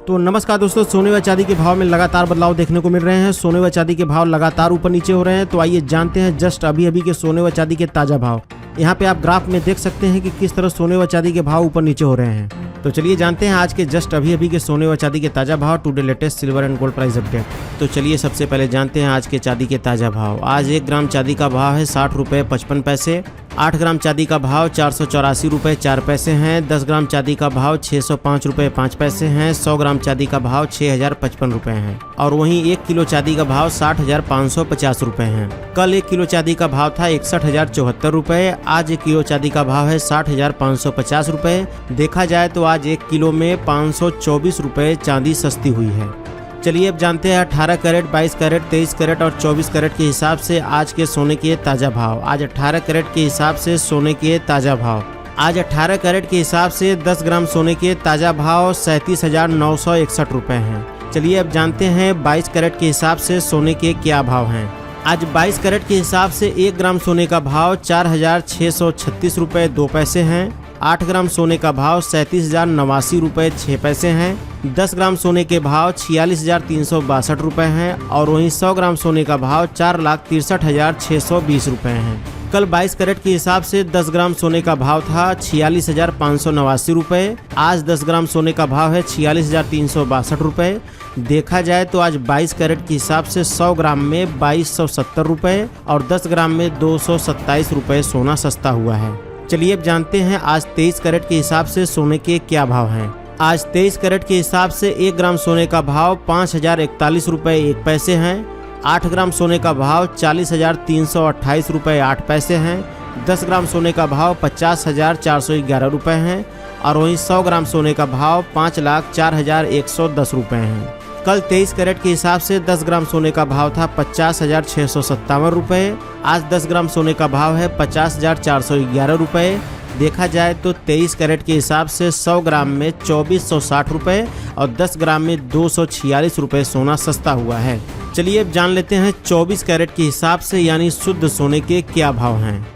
तो नमस्कार दोस्तों, सोने व चांदी के भाव में लगातार बदलाव देखने को मिल रहे हैं। सोने व चांदी के भाव लगातार ऊपर नीचे हो रहे हैं। तो आइए जानते हैं जस्ट अभी के सोने व चांदी के ताजा भाव। यहाँ पे आप ग्राफ में देख सकते हैं कि किस तरह सोने व चांदी के भाव ऊपर नीचे हो रहे हैं। तो चलिए जानते हैं आज के जस्ट अभी के सोने व चांदी के ताजा भाव, today latest silver and gold price update. तो चलिए सबसे पहले जानते हैं आज के चांदी के ताजा भाव। आज 1 ग्राम चांदी का भाव है 60 रुपये 55 पैसे। 8 ग्राम चांदी का भाव 484 रुपये 4 पैसे हैं। 10 ग्राम चांदी का भाव 605 रुपये 5 पैसे हैं। 100 ग्राम चांदी का भाव 6055 रुपये है। और वहीं 1 किलो चांदी का भाव 60,550 रुपये है। कल 1 किलो चांदी का भाव था 61,074 रुपये। आज 1 किलो चांदी का भाव है 60,550 रुपये। देखा जाए तो आज 1 किलो में 524 रुपये चांदी सस्ती हुई है। चलिए अब जानते हैं 18 कैरेट, 22 कैरेट, 23 कैरेट और 24 कैरेट के हिसाब से आज के सोने के ताज़ा भाव। आज 18 कैरेट के हिसाब से सोने के ताज़ा भाव। आज 18 कैरेट के हिसाब से 10 ग्राम सोने के ताज़ा भाव 37,961 रुपये हैं। चलिए अब जानते हैं 22 कैरेट के हिसाब से सोने के क्या भाव हैं। आज 22 कैरेट के हिसाब से 1 ग्राम सोने का भाव 4,636 रुपये 2 पैसे हैं। 8 ग्राम सोने का भाव 37,089 रुपये 6 पैसे हैं। 10 ग्राम सोने के भाव 46,362 रुपये हैं। और वहीं 100 ग्राम सोने का भाव 4,63,620 रुपये हैं। कल 22 कैरेट के हिसाब से 10 ग्राम सोने का भाव था 46,589 रुपये। आज 10 ग्राम सोने का भाव है 46,362 रुपये। देखा जाए तो आज 22 कैरेट के हिसाब से 100 ग्राम में 2,270 रुपये और 10 ग्राम में 227 रुपये सोना सस्ता हुआ है। चलिए अब जानते हैं आज 23 कैरेट के हिसाब से सोने के क्या भाव हैं। आज 23 कैरेट के हिसाब से 1 ग्राम सोने का भाव 5,041 रुपये 1 पैसे हैं। 8 ग्राम सोने का भाव 40,328 रुपये 8 पैसे हैं। 10 ग्राम सोने का भाव 50,411 रुपये हैं। और वहीं 100 ग्राम सोने का भाव 5,04,110 रुपये हैं। कल 23 कैरेट के हिसाब से 10 ग्राम सोने का भाव था 50,657 रुपये। आज 10 ग्राम सोने का भाव है 50,411 रुपये। देखा जाए तो 23 कैरेट के हिसाब से 100 ग्राम में 2,460 रुपये और 10 ग्राम में 246 रुपये सोना सस्ता हुआ है। चलिए अब जान लेते हैं 24 कैरेट के हिसाब से यानी शुद्ध सोने के क्या भाव हैं।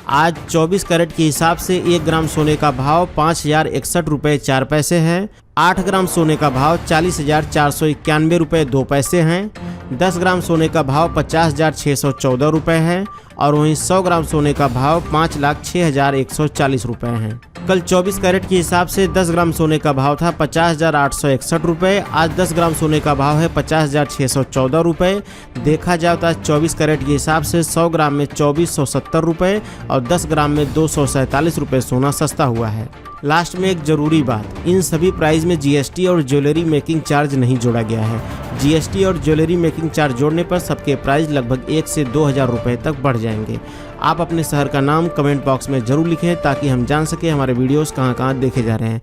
आज 24 कैरेट के हिसाब से 1 ग्राम सोने का भाव 5,061 रुपये 4 पैसे हैं। 8 ग्राम सोने का भाव 40,491 रुपये 2 पैसे हैं। 10 ग्राम सोने का भाव 50,614 रुपये है। और वहीं 100 ग्राम सोने का भाव 5,06,140 रुपये है। कल 24 कैरेट के हिसाब से 10 ग्राम सोने का भाव था 50,861 रुपये। आज 10 ग्राम सोने का भाव है 50,614 रुपये। देखा जाए तो आज 24 कैरेट के हिसाब से 100 ग्राम में 2,470 रुपये और 10 ग्राम में 247 रुपये सोना सस्ता हुआ है। लास्ट में एक ज़रूरी बात, इन सभी प्राइस में जीएसटी और ज्वेलरी मेकिंग चार्ज नहीं जोड़ा गया है। जीएसटी और ज्वेलरी मेकिंग चार्ज जोड़ने पर सबके प्राइस लगभग 1 से 2,000 रुपये तक बढ़ जाएंगे। आप अपने शहर का नाम कमेंट बॉक्स में ज़रूर लिखें ताकि हम जान सकें हमारे वीडियोस कहाँ कहाँ देखे जा रहे हैं।